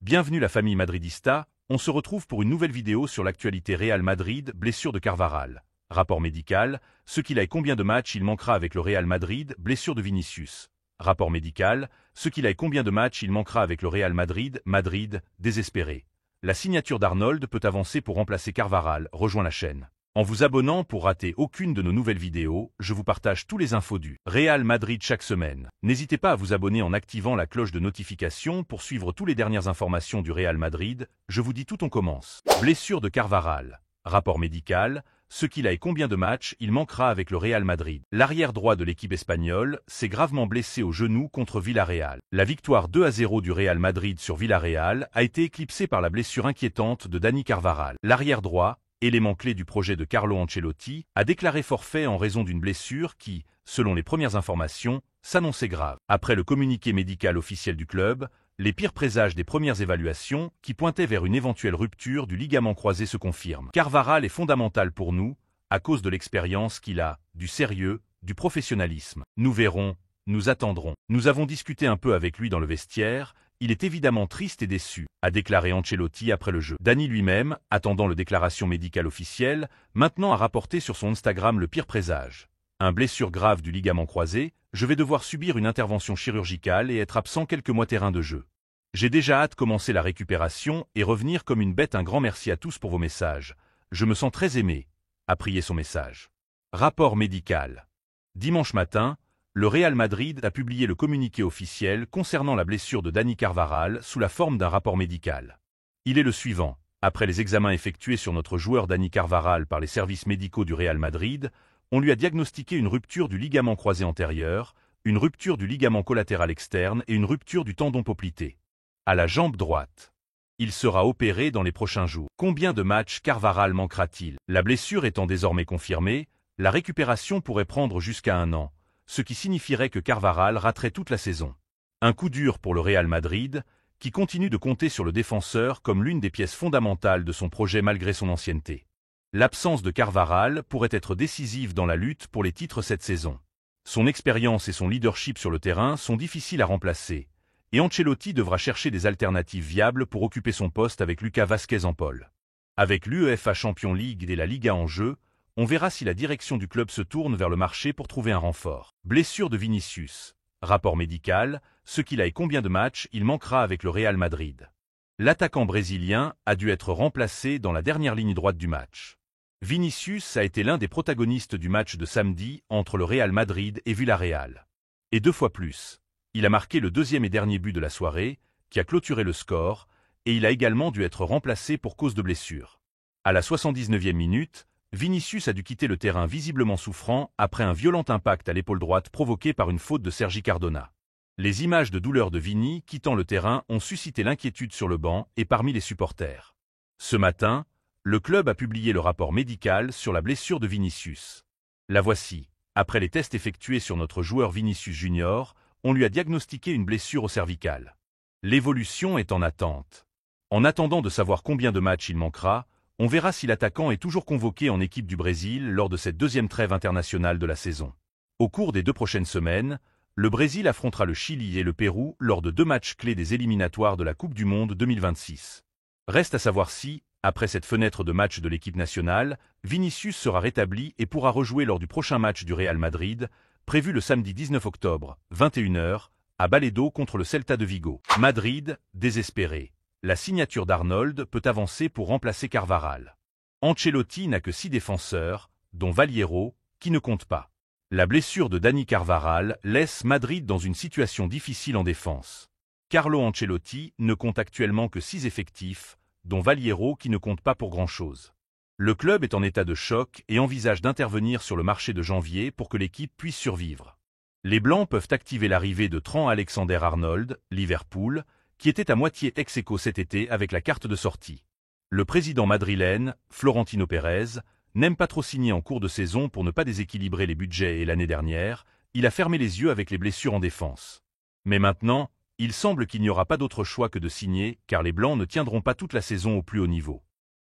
Bienvenue la famille madridista, on se retrouve pour une nouvelle vidéo sur l'actualité Real Madrid, blessure de Carvajal. Rapport médical, ce qu'il a et combien de matchs il manquera avec le Real Madrid, blessure de Vinicius. Rapport médical, ce qu'il a et combien de matchs il manquera avec le Real Madrid, Madrid, désespéré. La signature d'Arnold peut avancer pour remplacer Carvajal, rejoint la chaîne. En vous abonnant pour rater aucune de nos nouvelles vidéos, je vous partage tous les infos du Real Madrid chaque semaine. N'hésitez pas à vous abonner en activant la cloche de notification pour suivre toutes les dernières informations du Real Madrid. Je vous dis tout, on commence. Blessure de Carvajal. Rapport médical, ce qu'il a et combien de matchs il manquera avec le Real Madrid. L'arrière droit de l'équipe espagnole s'est gravement blessé au genou contre Villarreal. La victoire 2-0 du Real Madrid sur Villarreal a été éclipsée par la blessure inquiétante de Dani Carvajal. L'arrière droit, élément clé du projet de Carlo Ancelotti, a déclaré forfait en raison d'une blessure qui, selon les premières informations, s'annonçait grave. Après le communiqué médical officiel du club, les pires présages des premières évaluations, qui pointaient vers une éventuelle rupture du ligament croisé, se confirment. Carvajal est fondamental pour nous, à cause de l'expérience qu'il a, du sérieux, du professionnalisme. Nous verrons, nous attendrons. Nous avons discuté un peu avec lui dans le vestiaire. Il est évidemment triste et déçu, a déclaré Ancelotti après le jeu. Dani lui-même, attendant la déclaration médicale officielle, maintenant a rapporté sur son Instagram le pire présage. Un blessure grave du ligament croisé, je vais devoir subir une intervention chirurgicale et être absent quelques mois terrain de jeu. J'ai déjà hâte de commencer la récupération et revenir comme une bête. Un grand merci à tous pour vos messages. Je me sens très aimé, a prié son message. Rapport médical. Dimanche matin, le Real Madrid a publié le communiqué officiel concernant la blessure de Dani Carvajal sous la forme d'un rapport médical. Il est le suivant. Après les examens effectués sur notre joueur Dani Carvajal par les services médicaux du Real Madrid, on lui a diagnostiqué une rupture du ligament croisé antérieur, une rupture du ligament collatéral externe et une rupture du tendon poplité. À la jambe droite. Il sera opéré dans les prochains jours. Combien de matchs Carvajal manquera-t-il? La blessure étant désormais confirmée, la récupération pourrait prendre jusqu'à 1 an. Ce qui signifierait que Carvajal raterait toute la saison. Un coup dur pour le Real Madrid, qui continue de compter sur le défenseur comme l'une des pièces fondamentales de son projet malgré son ancienneté. L'absence de Carvajal pourrait être décisive dans la lutte pour les titres cette saison. Son expérience et son leadership sur le terrain sont difficiles à remplacer, et Ancelotti devra chercher des alternatives viables pour occuper son poste avec Lucas Vázquez en pôle. Avec l'UEFA Champions League et la Liga en jeu, on verra si la direction du club se tourne vers le marché pour trouver un renfort. Blessure de Vinicius. Rapport médical, ce qu'il a et combien de matchs il manquera avec le Real Madrid. L'attaquant brésilien a dû être remplacé dans la dernière ligne droite du match. Vinicius a été l'un des protagonistes du match de samedi entre le Real Madrid et Villarreal. Et 2 fois plus. Il a marqué le deuxième et dernier but de la soirée, qui a clôturé le score, et il a également dû être remplacé pour cause de blessure. À la 79e minute, Vinicius a dû quitter le terrain visiblement souffrant après un violent impact à l'épaule droite provoqué par une faute de Sergi Cardona. Les images de douleur de Vini quittant le terrain ont suscité l'inquiétude sur le banc et parmi les supporters. Ce matin, le club a publié le rapport médical sur la blessure de Vinicius. La voici. Après les tests effectués sur notre joueur Vinicius Junior, on lui a diagnostiqué une blessure au cervical. L'évolution est en attente. En attendant de savoir combien de matchs il manquera, on verra si l'attaquant est toujours convoqué en équipe du Brésil lors de cette deuxième trêve internationale de la saison. Au cours des 2 prochaines semaines, le Brésil affrontera le Chili et le Pérou lors de 2 matchs clés des éliminatoires de la Coupe du Monde 2026. Reste à savoir si, après cette fenêtre de match de l'équipe nationale, Vinicius sera rétabli et pourra rejouer lors du prochain match du Real Madrid, prévu le samedi 19 octobre, 21 h, à Balaído contre le Celta de Vigo. Madrid, désespéré. La signature d'Arnold peut avancer pour remplacer Carvajal. Ancelotti n'a que 6 défenseurs, dont Valiero, qui ne compte pas. La blessure de Dani Carvajal laisse Madrid dans une situation difficile en défense. Carlo Ancelotti ne compte actuellement que 6 effectifs, dont Valiero qui ne compte pas pour grand-chose. Le club est en état de choc et envisage d'intervenir sur le marché de janvier pour que l'équipe puisse survivre. Les Blancs peuvent activer l'arrivée de Trent Alexander-Arnold, Liverpool, qui était à moitié ex-aequo cet été avec la carte de sortie. Le président madrilène, Florentino Pérez, n'aime pas trop signer en cours de saison pour ne pas déséquilibrer les budgets et l'année dernière, il a fermé les yeux avec les blessures en défense. Mais maintenant, il semble qu'il n'y aura pas d'autre choix que de signer car les Blancs ne tiendront pas toute la saison au plus haut niveau.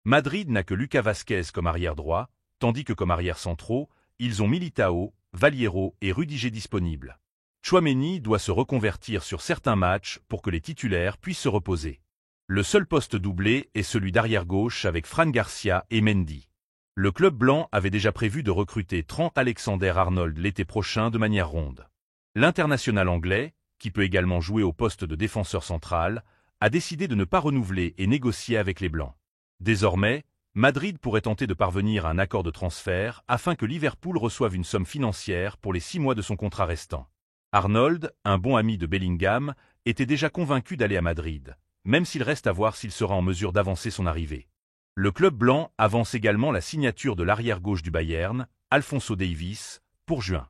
Madrid n'a que Lucas Vázquez comme arrière droit, tandis que comme arrière centraux, ils ont Militao, Valiero et Rudiger disponibles. Tchouaméni doit se reconvertir sur certains matchs pour que les titulaires puissent se reposer. Le seul poste doublé est celui d'arrière-gauche avec Fran Garcia et Mendy. Le club blanc avait déjà prévu de recruter Trent Alexander-Arnold l'été prochain de manière ronde. L'international anglais, qui peut également jouer au poste de défenseur central, a décidé de ne pas renouveler et négocier avec les Blancs. Désormais, Madrid pourrait tenter de parvenir à un accord de transfert afin que Liverpool reçoive une somme financière pour les 6 mois de son contrat restant. Arnold, un bon ami de Bellingham, était déjà convaincu d'aller à Madrid, même s'il reste à voir s'il sera en mesure d'avancer son arrivée. Le club blanc avance également la signature de l'arrière-gauche du Bayern, Alphonso Davies, pour juin.